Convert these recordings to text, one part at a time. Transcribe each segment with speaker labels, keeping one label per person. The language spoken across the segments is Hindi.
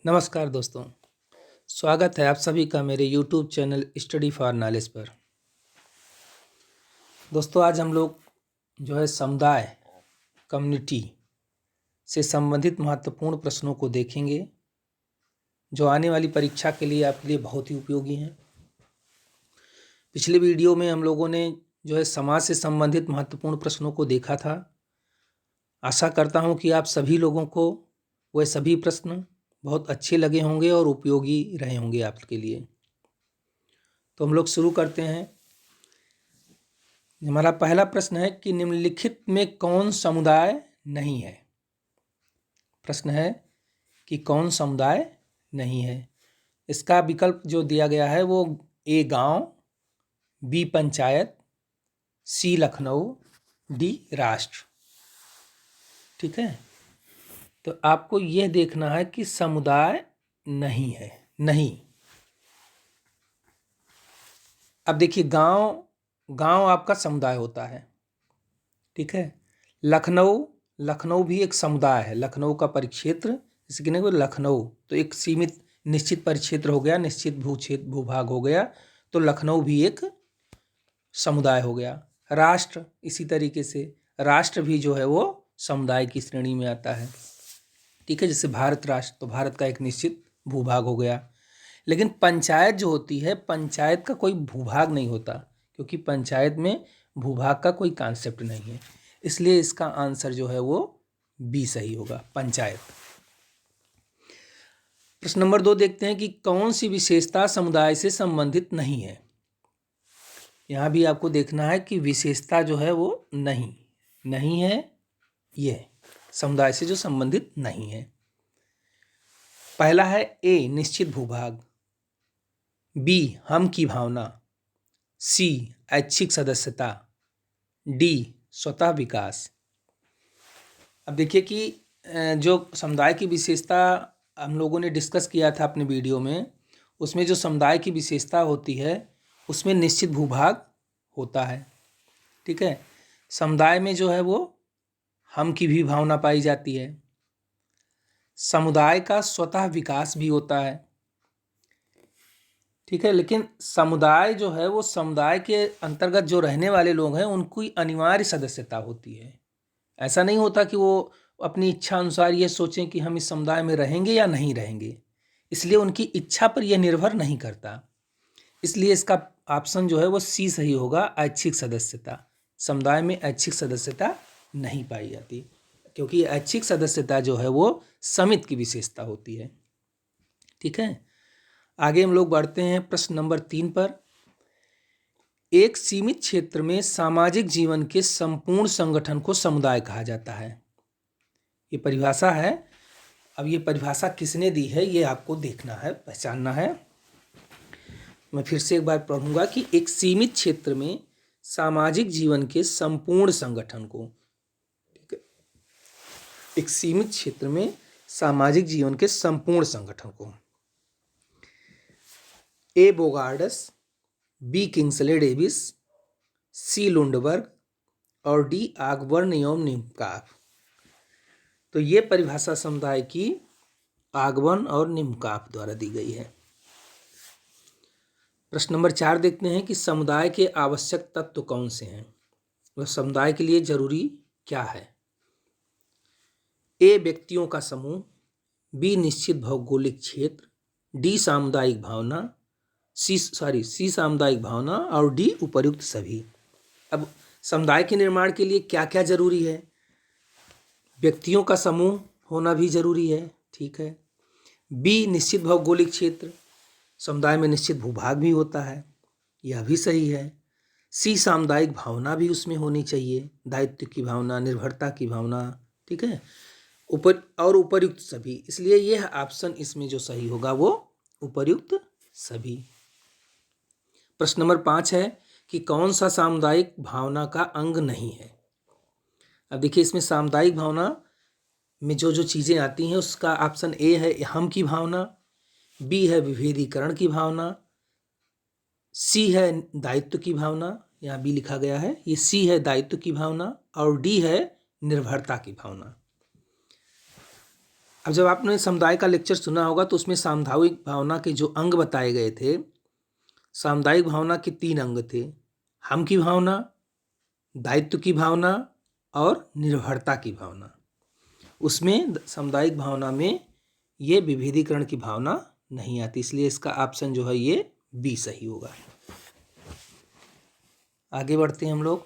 Speaker 1: नमस्कार दोस्तों, स्वागत है आप सभी का मेरे YouTube channel study for knowledge पर। दोस्तों, आज हम लोग जो है समुदाय कम्युनिटी से संबंधित महत्वपूर्ण प्रश्नों को देखेंगे, जो आने वाली परीक्षा के लिए आपके लिए बहुत ही उपयोगी हैं। पिछले वीडियो में हम लोगों ने जो है समाज से संबंधित महत्वपूर्ण प्रश्नों को देखा था। आशा करता हूँ कि आप सभी लोगों को वह सभी प्रश्न बहुत अच्छे लगे होंगे और उपयोगी रहे होंगे आपके लिए। तो हम लोग शुरू करते हैं। हमारा पहला प्रश्न है कि निम्नलिखित में कौन समुदाय नहीं है। प्रश्न है कि कौन समुदाय नहीं है। इसका विकल्प जो दिया गया है वो ए गांव, बी पंचायत, सी लखनऊ, डी राष्ट्र। ठीक है, तो आपको यह देखना है कि समुदाय नहीं है। नहीं, अब देखिए गांव आपका समुदाय होता है। ठीक है, लखनऊ भी एक समुदाय है। लखनऊ का परिक्षेत्र जैसे कि नहीं, लखनऊ तो एक सीमित निश्चित परिक्षेत्र हो गया, निश्चित भूभाग हो गया, तो लखनऊ भी एक समुदाय हो गया। राष्ट्र इसी तरीके से, राष्ट्र भी जो है वो समुदाय की श्रेणी में आता है। ठीक है, जैसे भारत राष्ट्र, तो भारत का एक निश्चित भूभाग हो गया। लेकिन पंचायत जो होती है, पंचायत का कोई भूभाग नहीं होता, क्योंकि पंचायत में भूभाग का कोई कॉन्सेप्ट नहीं है। इसलिए इसका आंसर जो है वो बी सही होगा, पंचायत। प्रश्न नंबर 2 देखते हैं कि कौन सी विशेषता समुदाय से संबंधित नहीं है। यहाँ भी आपको देखना है कि विशेषता जो है वो नहीं है, यह समुदाय से जो संबंधित नहीं है। पहला है ए निश्चित भूभाग, बी हम की भावना, सी ऐच्छिक सदस्यता, डी स्वतः विकास। अब देखिए कि जो समुदाय की विशेषता हम लोगों ने डिस्कस किया था अपने वीडियो में, उसमें जो समुदाय की विशेषता होती है उसमें निश्चित भूभाग होता है। ठीक है, समुदाय में जो है वो हम की भी भावना पाई जाती है। समुदाय का स्वतः विकास भी होता है। ठीक है, लेकिन समुदाय जो है वो समुदाय के अंतर्गत जो रहने वाले लोग हैं उनकी अनिवार्य सदस्यता होती है। ऐसा नहीं होता कि वो अपनी इच्छा अनुसार ये सोचें कि हम इस समुदाय में रहेंगे या नहीं रहेंगे। इसलिए उनकी इच्छा पर यह निर्भर नहीं करता। इसलिए इसका ऑप्शन जो है वो सी सही होगा, ऐच्छिक सदस्यता। समुदाय में ऐच्छिक सदस्यता नहीं पाई जाती, क्योंकि ऐच्छिक सदस्यता जो है वो समिति की विशेषता होती है। ठीक है, आगे हम लोग बढ़ते हैं प्रश्न नंबर 3 पर। एक सीमित क्षेत्र में सामाजिक जीवन के संपूर्ण संगठन को समुदाय कहा जाता है। ये परिभाषा है। अब ये परिभाषा किसने दी है ये आपको देखना है, पहचानना है। मैं फिर से एक बार पढ़ूंगा कि एक सीमित क्षेत्र में सामाजिक जीवन के संपूर्ण संगठन को, ठीक है, एक सीमित क्षेत्र में सामाजिक जीवन के संपूर्ण संगठन को ए बोगार्डस, बी किंग्सले डेविस, सी लुंडबर्ग और डी आगबर्न एवं निम्काफ। तो ये परिभाषा समुदाय की आगबर्न और निम्काफ द्वारा दी गई है। प्रश्न नंबर 4 देखते हैं कि समुदाय के आवश्यक तत्व कौन से हैं, वह समुदाय के लिए जरूरी क्या है। ए व्यक्तियों का समूह, बी निश्चित भौगोलिक क्षेत्र, डी सामुदायिक भावना, सी सामुदायिक भावना और डी उपर्युक्त सभी। अब समुदाय के निर्माण के लिए क्या क्या जरूरी है। व्यक्तियों का समूह होना भी जरूरी है। ठीक है, बी निश्चित भौगोलिक क्षेत्र, समुदाय में निश्चित भूभाग भी होता है, यह भी सही है। सी सामुदायिक भावना भी उसमें होनी चाहिए, दायित्व की भावना, निर्भरता की भावना। ठीक है, उपर्युक्त सभी, इसलिए यह ऑप्शन इसमें जो सही होगा वो उपर्युक्त सभी। प्रश्न नंबर 5 है कि कौन सा सामुदायिक भावना का अंग नहीं है। अब देखिए, इसमें सामुदायिक भावना में जो जो चीज़ें आती हैं उसका ऑप्शन ए है हम की भावना, बी है विभेदीकरण की भावना, सी है दायित्व की भावना, यहाँ बी लिखा गया है, ये सी है दायित्व की भावना और डी है निर्भरता की भावना। अब जब आपने समुदाय का लेक्चर सुना होगा तो उसमें सामुदायिक भावना के जो अंग बताए गए थे, सामुदायिक भावना के 3 अंग थे। हम की भावना, दायित्व की भावना और निर्भरता की भावना। उसमें सामुदायिक भावना में ये विभेदीकरण की भावना नहीं आती, इसलिए इसका ऑप्शन जो है ये बी सही होगा। आगे बढ़ते हैं हम लोग,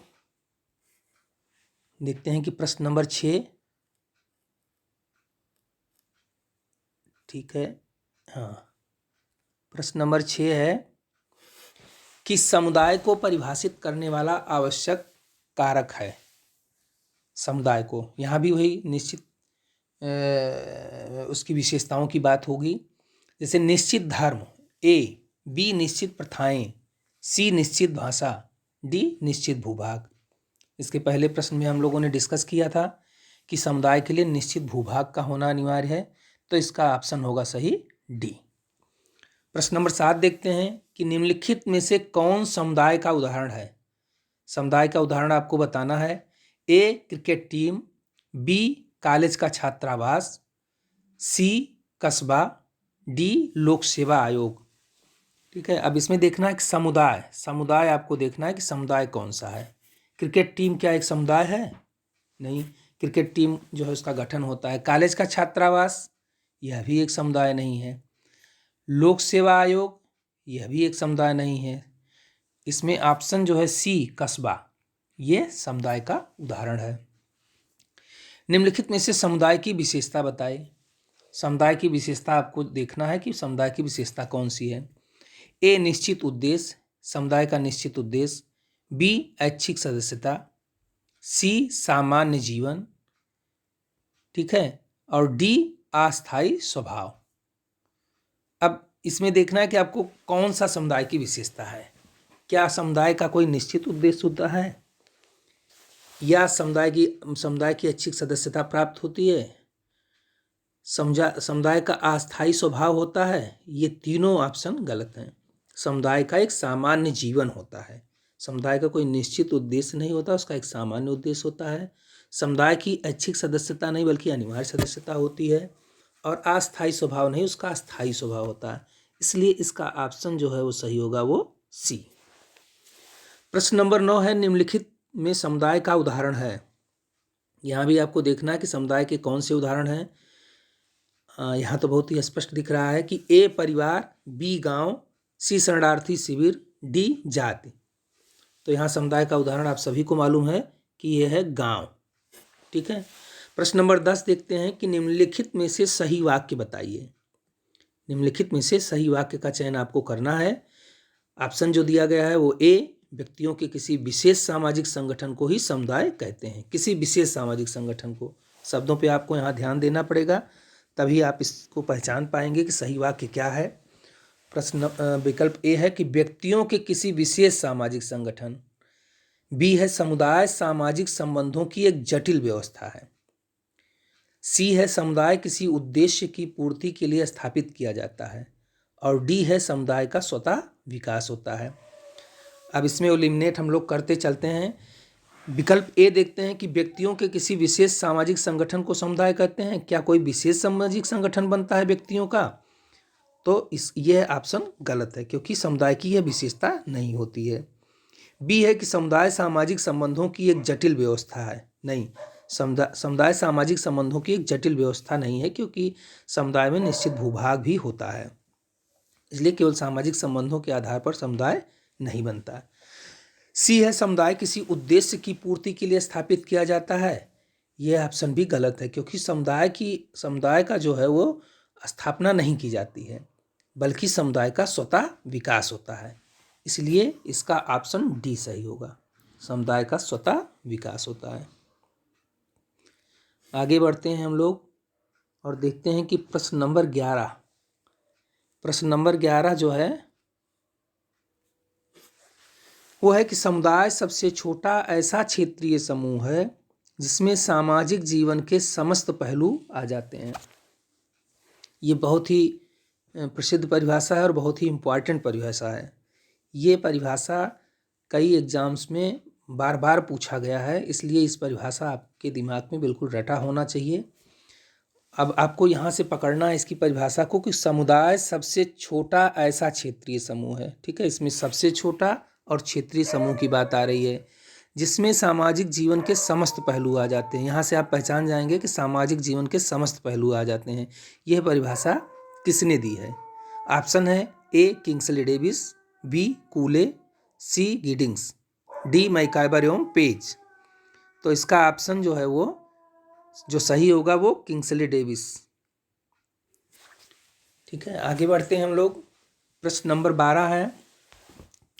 Speaker 1: देखते हैं कि प्रश्न नंबर 6, ठीक है, हाँ, प्रश्न नंबर 6 है कि समुदाय को परिभाषित करने वाला आवश्यक कारक है। समुदाय को, यहाँ भी वही निश्चित उसकी विशेषताओं की बात होगी। जैसे निश्चित धर्म, ए, बी निश्चित प्रथाएं, सी निश्चित भाषा, डी निश्चित भूभाग। इसके पहले प्रश्न में हम लोगों ने डिस्कस किया था कि समुदाय के लिए निश्चित भूभाग का होना अनिवार्य है, तो इसका ऑप्शन होगा सही डी। प्रश्न नंबर 7 देखते हैं कि निम्नलिखित में से कौन समुदाय का उदाहरण है। समुदाय का उदाहरण आपको बताना है। ए क्रिकेट टीम, बी कॉलेज का छात्रावास, सी कस्बा, डी लोक सेवा आयोग। ठीक है, अब इसमें देखना है कि समुदाय आपको देखना है कि समुदाय कौन सा है। क्रिकेट टीम क्या एक समुदाय है? नहीं, क्रिकेट टीम जो है उसका गठन होता है। कॉलेज का छात्रावास, यह भी एक समुदाय नहीं है। लोक सेवा आयोग, यह भी एक समुदाय नहीं है। इसमें ऑप्शन जो है सी कस्बा, ये समुदाय का उदाहरण है। निम्नलिखित में से समुदाय की विशेषता बताइए। समुदाय की विशेषता आपको देखना है कि समुदाय की विशेषता कौन सी है। ए निश्चित उद्देश्य, समुदाय का निश्चित उद्देश्य, बी ऐच्छिक सदस्यता, सी सामान्य जीवन, ठीक है, और डी अस्थायी स्वभाव। अब इसमें देखना है कि आपको कौन सा समुदाय की विशेषता है। क्या समुदाय का कोई निश्चित उद्देश्य होता है, या समुदाय की ऐच्छिक सदस्यता प्राप्त होती है, समुदाय का अस्थायी स्वभाव होता है। ये तीनों ऑप्शन गलत हैं। समुदाय का एक सामान्य जीवन होता है। समुदाय का कोई निश्चित उद्देश्य नहीं होता, उसका एक सामान्य उद्देश्य होता है। समुदाय की ऐच्छिक सदस्यता नहीं बल्कि अनिवार्य सदस्यता होती है, और अस्थायी स्वभाव नहीं, उसका स्थायी स्वभाव होता है। इसलिए इसका ऑप्शन जो है वो सही होगा, वो सी। प्रश्न नंबर 9 है निम्नलिखित में समुदाय का उदाहरण है। यहाँ भी आपको देखना है कि समुदाय के कौन से उदाहरण हैं। यहाँ तो बहुत ही स्पष्ट दिख रहा है कि ए परिवार, बी गांव, सी शरणार्थी शिविर, डी जाति। तो यहाँ समुदाय का उदाहरण आप सभी को मालूम है कि यह है गांव। ठीक है, प्रश्न नंबर 10 देखते हैं कि निम्नलिखित में से सही वाक्य बताइए। निम्नलिखित में से सही वाक्य का चयन आपको करना है। ऑप्शन जो दिया गया है वो ए, व्यक्तियों के किसी विशेष सामाजिक संगठन को ही समुदाय कहते हैं। किसी विशेष सामाजिक संगठन को, शब्दों पे आपको यहाँ ध्यान देना पड़ेगा, तभी आप इसको पहचान पाएंगे कि सही वाक्य क्या है। प्रश्न विकल्प ए है कि व्यक्तियों के किसी विशेष सामाजिक संगठन। बी है समुदाय सामाजिक संबंधों की एक जटिल व्यवस्था है। सी है समुदाय किसी उद्देश्य की पूर्ति के लिए स्थापित किया जाता है, और डी है समुदाय का स्वतः विकास होता है। अब इसमें एलिमिनेट हम लोग करते चलते हैं। विकल्प ए देखते हैं कि व्यक्तियों के किसी विशेष सामाजिक संगठन को समुदाय कहते हैं। क्या कोई विशेष सामाजिक संगठन बनता है व्यक्तियों का? तो यह ऑप्शन गलत है, क्योंकि समुदाय की यह विशेषता नहीं होती है। बी है कि समुदाय सामाजिक संबंधों की एक जटिल व्यवस्था है। नहीं, समुदाय सामाजिक संबंधों की एक जटिल व्यवस्था नहीं है, क्योंकि समुदाय में निश्चित भूभाग भी होता है, इसलिए केवल सामाजिक संबंधों के आधार पर समुदाय नहीं बनता। सी है समुदाय किसी उद्देश्य की पूर्ति के लिए स्थापित किया जाता है। यह ऑप्शन भी गलत है, क्योंकि समुदाय का जो है वो स्थापना नहीं की जाती है, बल्कि समुदाय का स्वतः विकास होता है। इसलिए इसका ऑप्शन डी सही होगा, समुदाय का स्वतः विकास होता है। आगे बढ़ते हैं हम लोग और देखते हैं कि प्रश्न नंबर 11 जो है वो है कि समुदाय सबसे छोटा ऐसा क्षेत्रीय समूह है जिसमें सामाजिक जीवन के समस्त पहलू आ जाते हैं। ये बहुत ही प्रसिद्ध परिभाषा है और बहुत ही इम्पॉर्टेंट परिभाषा है। ये परिभाषा कई एग्जाम्स में बार बार पूछा गया है, इसलिए इस परिभाषा आपके दिमाग में बिल्कुल रटा होना चाहिए। अब आपको यहाँ से पकड़ना है इसकी परिभाषा को कि समुदाय सबसे छोटा ऐसा क्षेत्रीय समूह है। ठीक है, इसमें सबसे छोटा और क्षेत्रीय समूह की बात आ रही है जिसमें सामाजिक जीवन के समस्त पहलू आ जाते हैं। यहाँ से आप पहचान जाएंगे कि सामाजिक जीवन के समस्त पहलू आ जाते हैं। यह परिभाषा किसने दी है? ऑप्शन है ए किंग्सले डेविस, बी कूले, सी गिडिंग्स, डी मैकाइबर एवं पेज। तो इसका ऑप्शन जो है वो जो सही होगा वो किंग्सले डेविस। ठीक है, आगे बढ़ते हैं हम लोग। प्रश्न नंबर 12 है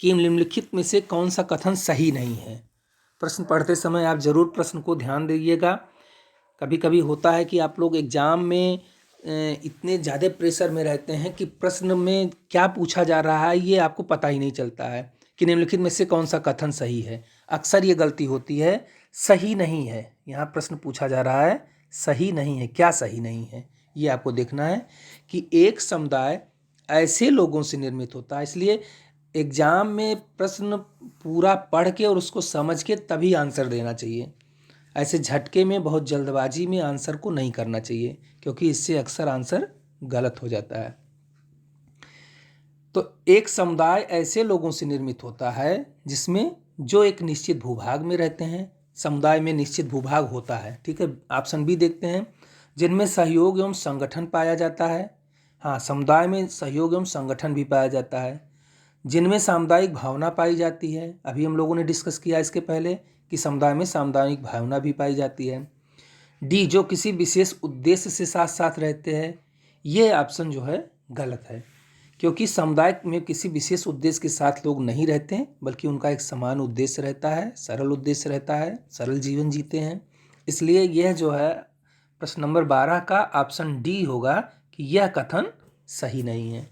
Speaker 1: कि निम्नलिखित में से कौन सा कथन सही नहीं है। प्रश्न पढ़ते समय आप जरूर प्रश्न को ध्यान दीजिएगा। कभी कभी होता है कि आप लोग एग्जाम में इतने ज़्यादा प्रेशर में रहते हैं कि प्रश्न में क्या पूछा जा रहा है ये आपको पता ही नहीं चलता है कि निम्नलिखित में से कौन सा कथन सही है। अक्सर ये गलती होती है, सही नहीं है। यहाँ प्रश्न पूछा जा रहा है सही नहीं है, क्या सही नहीं है ये आपको देखना है कि एक समुदाय ऐसे लोगों से निर्मित होता है। इसलिए एग्जाम में प्रश्न पूरा पढ़ के और उसको समझ के तभी आंसर देना चाहिए। ऐसे झटके में, बहुत जल्दबाजी में आंसर को नहीं करना चाहिए क्योंकि इससे अक्सर आंसर गलत हो जाता है। तो एक समुदाय ऐसे लोगों से निर्मित होता है जिसमें जो एक निश्चित भूभाग में रहते हैं। समुदाय में निश्चित भूभाग होता है। ठीक है, ऑप्शन बी देखते हैं, जिनमें सहयोग एवं संगठन पाया जाता है। हाँ, समुदाय में सहयोग एवं संगठन भी पाया जाता है। जिनमें सामुदायिक भावना पाई जाती है। अभी हम लोगों ने डिस्कस किया इसके पहले कि समुदाय में सामुदायिक भावना भी पाई जाती है। डी, जो किसी विशेष उद्देश्य से साथ साथ रहते हैं। ये ऑप्शन जो है गलत है क्योंकि समुदाय में किसी विशेष उद्देश्य के साथ लोग नहीं रहते हैं, बल्कि उनका एक समान उद्देश्य रहता है, सरल उद्देश्य रहता है, सरल जीवन जीते हैं। इसलिए यह जो है प्रश्न नंबर 12 का ऑप्शन डी होगा कि यह कथन सही नहीं है।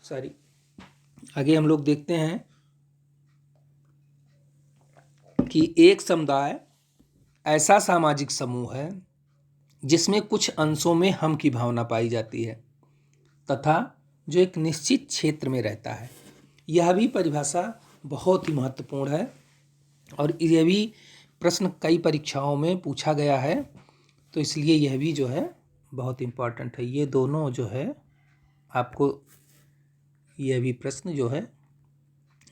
Speaker 1: सॉरी, आगे हम लोग देखते हैं कि एक समुदाय ऐसा सामाजिक समूह है जिसमें कुछ अंशों में हम की भावना पाई जाती है तथा जो एक निश्चित क्षेत्र में रहता है। यह भी परिभाषा बहुत ही महत्वपूर्ण है और यह भी प्रश्न कई परीक्षाओं में पूछा गया है, तो इसलिए यह भी जो है बहुत इम्पॉर्टेंट है। ये दोनों जो है आपको, यह भी प्रश्न जो है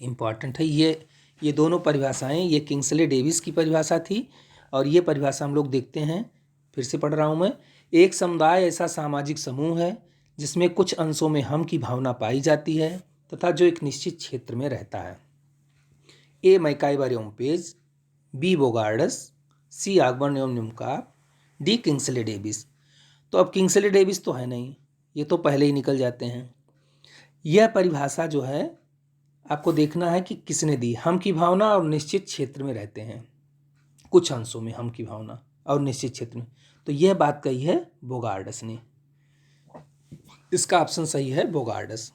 Speaker 1: इम्पॉर्टेंट है। ये दोनों परिभाषाएं, ये किंग्सले डेविस की परिभाषा थी और ये परिभाषा हम लोग देखते हैं। फिर से पढ़ रहा हूँ मैं। एक समुदाय ऐसा सामाजिक समूह है जिसमें कुछ अंशों में हम की भावना पाई जाती है तथा जो एक निश्चित क्षेत्र में रहता है। ए मैकाइबर एवं पेज, बी बोगार्डस, सी ऑगबर्न एवं न्यूमकाप, डी किंग्सले डेविस। तो अब किंग्सले डेविस तो है नहीं, ये तो पहले ही निकल जाते हैं। यह परिभाषा जो है आपको देखना है कि किसने दी। हम की भावना और निश्चित क्षेत्र में रहते हैं, कुछ अंशों में हम की भावना और निश्चित क्षेत्र में, तो यह बात कही है बोगार्डस ने। इसका ऑप्शन सही है बोगार्डस।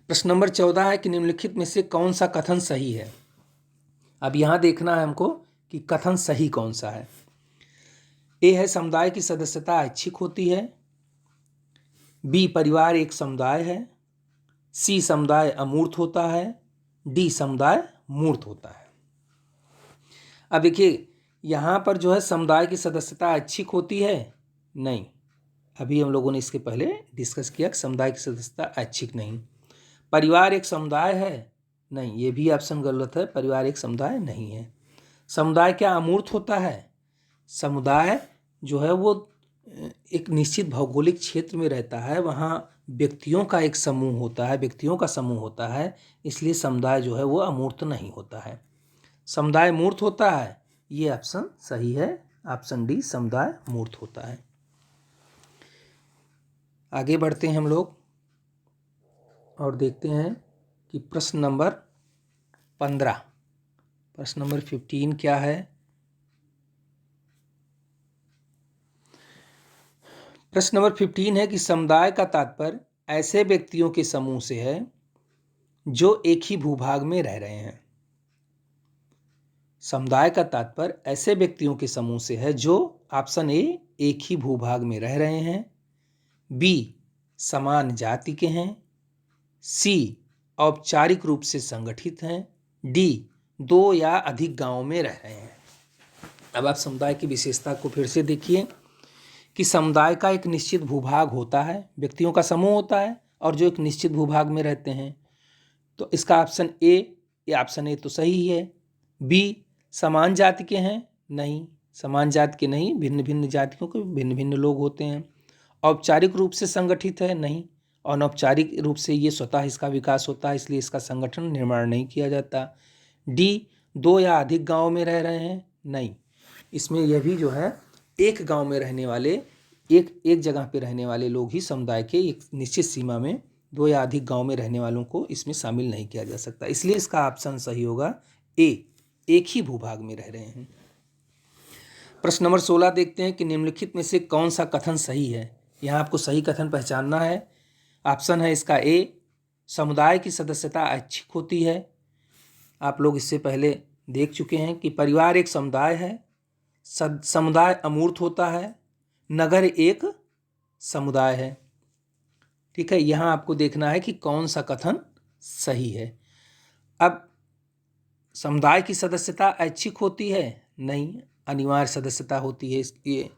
Speaker 1: प्रश्न नंबर 14 है कि निम्नलिखित में से कौन सा कथन सही है। अब यहाँ देखना है हमको कि कथन सही कौन सा है। ए है समुदाय की सदस्यता ऐच्छिक होती है, बी परिवार एक समुदाय है, सी समुदाय अमूर्त होता है, डी समुदाय मूर्त होता है। अब देखिए यहाँ पर जो है समुदाय की सदस्यता ऐच्छिक होती है, नहीं, अभी हम लोगों ने इसके पहले डिस्कस किया कि समुदाय की सदस्यता ऐच्छिक नहीं। परिवार एक समुदाय है, नहीं, ये भी ऑप्शन गलत है, परिवार एक समुदाय नहीं है। समुदाय क्या अमूर्त होता है? समुदाय जो है वो एक निश्चित भौगोलिक क्षेत्र में रहता है, वहाँ व्यक्तियों का एक समूह होता है, व्यक्तियों का समूह होता है, इसलिए समुदाय जो है वो अमूर्त नहीं होता है। समुदाय मूर्त होता है, ये ऑप्शन सही है, ऑप्शन डी समुदाय मूर्त होता है। आगे बढ़ते हैं हम लोग और देखते हैं कि प्रश्न नंबर 15, प्रश्न नंबर 15 क्या है। प्रश्न नंबर 15 है कि समुदाय का तात्पर्य ऐसे व्यक्तियों के समूह से है जो एक ही भूभाग में रह रहे हैं। समुदाय का तात्पर्य ऐसे व्यक्तियों के समूह से है जो, ऑप्शन ए, एक ही भूभाग में रह रहे हैं, बी समान जाति के हैं, सी औपचारिक रूप से संगठित हैं, डी 2 या अधिक गांवों में रह रहे हैं। अब आप समुदाय की विशेषता को फिर से देखिए कि समुदाय का एक निश्चित भूभाग होता है, व्यक्तियों का समूह होता है और जो एक निश्चित भूभाग में रहते हैं। तो इसका ऑप्शन ए, ये ऑप्शन ए तो सही है। बी, समान जाति के हैं, नहीं, समान जाति के नहीं, भिन्न भिन्न जातियों के भिन्न भिन्न लोग होते हैं। औपचारिक रूप से संगठित है, नहीं, अनौपचारिक रूप से ये स्वतः इसका विकास होता है, इसलिए इसका संगठन निर्माण नहीं किया जाता। डी, दो या अधिक गांव में रह रहे हैं, नहीं, इसमें यह भी जो है एक गांव में रहने वाले, एक जगह पे रहने वाले लोग ही समुदाय के एक निश्चित सीमा में, दो या अधिक गांव में रहने वालों को इसमें शामिल नहीं किया जा सकता। इसलिए इसका ऑप्शन सही होगा ए, एक ही भूभाग में रह रहे हैं। प्रश्न नंबर 16 देखते हैं कि निम्नलिखित में से कौन सा कथन सही है। यहाँ आपको सही कथन पहचानना है। ऑप्शन है इसका ए, समुदाय की सदस्यता ऐच्छिक होती है। आप लोग इससे पहले देख चुके हैं कि परिवार एक समुदाय है, समुदाय अमूर्त होता है, नगर एक समुदाय है। ठीक है, यहाँ आपको देखना है कि कौन सा कथन सही है। अब समुदाय की सदस्यता ऐच्छिक होती है, नहीं, अनिवार्य सदस्यता होती है। ये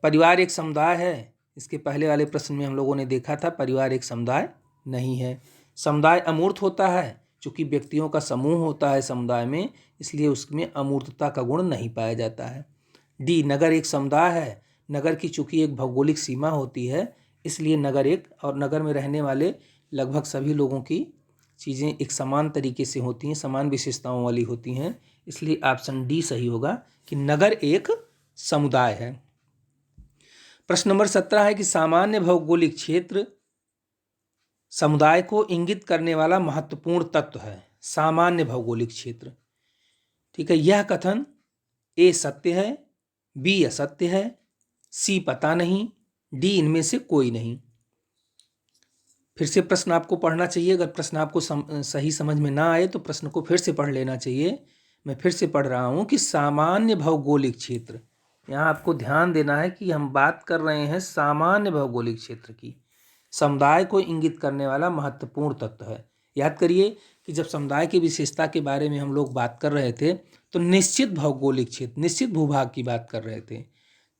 Speaker 1: परिवार एक समुदाय है, इसके पहले वाले प्रश्न में हम लोगों ने देखा था परिवार एक समुदाय नहीं है। समुदाय अमूर्त होता है, चूँकि व्यक्तियों का समूह होता है समुदाय में, इसलिए उसमें अमूर्तता का गुण नहीं पाया जाता है। डी, नगर एक समुदाय है, नगर की चूँकि एक भौगोलिक सीमा होती है, इसलिए नगर एक, और नगर में रहने वाले लगभग सभी लोगों की चीज़ें एक समान तरीके से होती हैं, समान विशेषताओं वाली होती हैं, इसलिए ऑप्शन डी सही होगा कि नगर एक समुदाय है। प्रश्न नंबर 17 है कि सामान्य भौगोलिक क्षेत्र समुदाय को इंगित करने वाला महत्वपूर्ण तत्व है। सामान्य भौगोलिक क्षेत्र, ठीक है, यह कथन ए सत्य है, बी असत्य है, सी पता नहीं, डी इनमें से कोई नहीं। फिर से प्रश्न आपको पढ़ना चाहिए। अगर प्रश्न आपको सही समझ में ना आए तो प्रश्न को फिर से पढ़ लेना चाहिए। मैं फिर से पढ़ रहा हूँ कि सामान्य भौगोलिक क्षेत्र, यहाँ आपको ध्यान देना है कि हम बात कर रहे हैं सामान्य भौगोलिक क्षेत्र की। समुदाय को इंगित करने वाला महत्वपूर्ण तत्व है। याद करिए कि जब समुदाय की विशेषता के बारे में हम लोग बात कर रहे थे तो निश्चित भौगोलिक क्षेत्र, निश्चित भूभाग की बात कर रहे थे।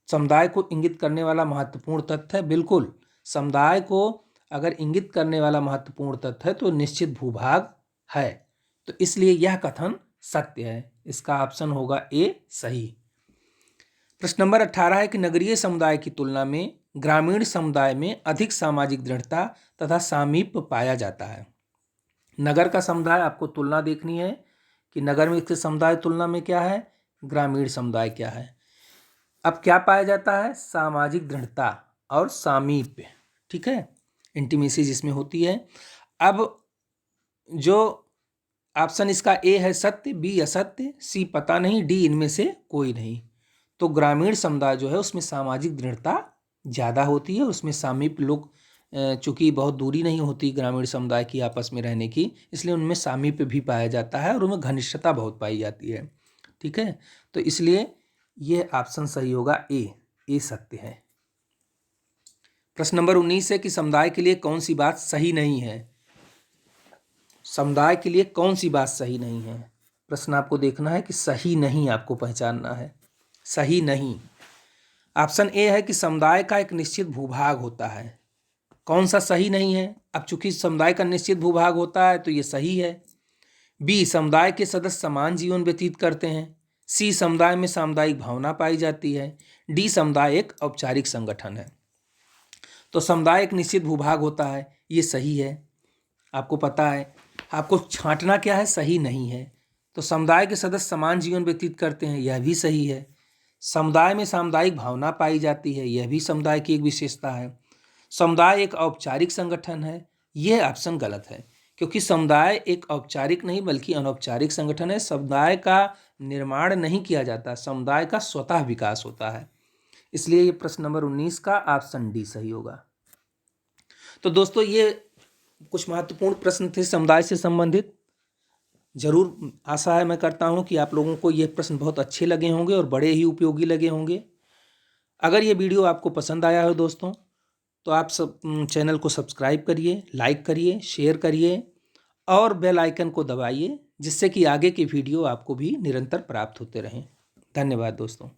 Speaker 1: समुदाय को इंगित करने वाला महत्वपूर्ण तथ्य है, बिल्कुल, समुदाय को अगर इंगित करने वाला महत्वपूर्ण तथ्य है तो निश्चित भूभाग है, तो इसलिए यह कथन सत्य है। इसका ऑप्शन होगा ए सही। प्रश्न नंबर 18 है कि नगरीय समुदाय की तुलना में ग्रामीण समुदाय में अधिक सामाजिक दृढ़ता तथा सामीप्य पाया जाता है। नगर का समुदाय आपको तुलना देखनी है कि नगर में समुदाय तुलना में क्या है, ग्रामीण समुदाय क्या है। अब क्या पाया जाता है, सामाजिक दृढ़ता और सामीप्य, ठीक है, इंटीमेसी जिसमें होती है। अब जो ऑप्शन इसका ए है सत्य, बी असत्य, सी पता नहीं, डी इनमें से कोई नहीं। तो ग्रामीण समुदाय जो है उसमें सामाजिक दृढ़ता ज़्यादा होती है, उसमें सामीप्य लोग, चूँकि बहुत दूरी नहीं होती ग्रामीण समुदाय की आपस में रहने की, इसलिए उनमें सामीप्य भी पाया जाता है और उनमें घनिष्ठता बहुत पाई जाती है। ठीक है, तो इसलिए ये ऑप्शन सही होगा ए सत्य है। प्रश्न नंबर 19 है कि समुदाय के लिए कौन सी बात सही नहीं है। समुदाय के लिए कौन सी बात सही नहीं है, प्रश्न आपको देखना है कि सही नहीं आपको पहचानना है। सही नहीं, ऑप्शन ए है कि समुदाय का एक निश्चित भूभाग होता है। कौन सा सही नहीं है, अब चूंकि समुदाय का निश्चित भूभाग होता है तो ये सही है। बी, समुदाय के सदस्य समान जीवन व्यतीत करते हैं। सी, समुदाय में सामुदायिक भावना पाई जाती है। डी, समुदाय एक औपचारिक संगठन है। तो समुदाय एक निश्चित भूभाग होता है, ये सही है, आपको पता है। आपको छांटना क्या है, सही नहीं है। तो समुदाय के सदस्य समान जीवन व्यतीत करते हैं, यह भी सही है। समुदाय में सामुदायिक भावना पाई जाती है, यह भी समुदाय की एक विशेषता है। समुदाय एक औपचारिक संगठन है, यह ऑप्शन गलत है, क्योंकि समुदाय एक औपचारिक नहीं बल्कि अनौपचारिक संगठन है। समुदाय का निर्माण नहीं किया जाता, समुदाय का स्वतः विकास होता है। इसलिए ये प्रश्न नंबर 19 का ऑप्शन डी सही होगा। तो दोस्तों, ये कुछ महत्वपूर्ण प्रश्न थे समुदाय से संबंधित। जरूर आशा है, मैं करता हूँ कि आप लोगों को ये प्रश्न बहुत अच्छे लगे होंगे और बड़े ही उपयोगी लगे होंगे। अगर ये वीडियो आपको पसंद आया हो दोस्तों, तो आप सब चैनल को सब्सक्राइब करिए, लाइक करिए, शेयर करिए और बेल आइकन को दबाइए, जिससे कि आगे के वीडियो आपको भी निरंतर प्राप्त होते रहें। धन्यवाद दोस्तों।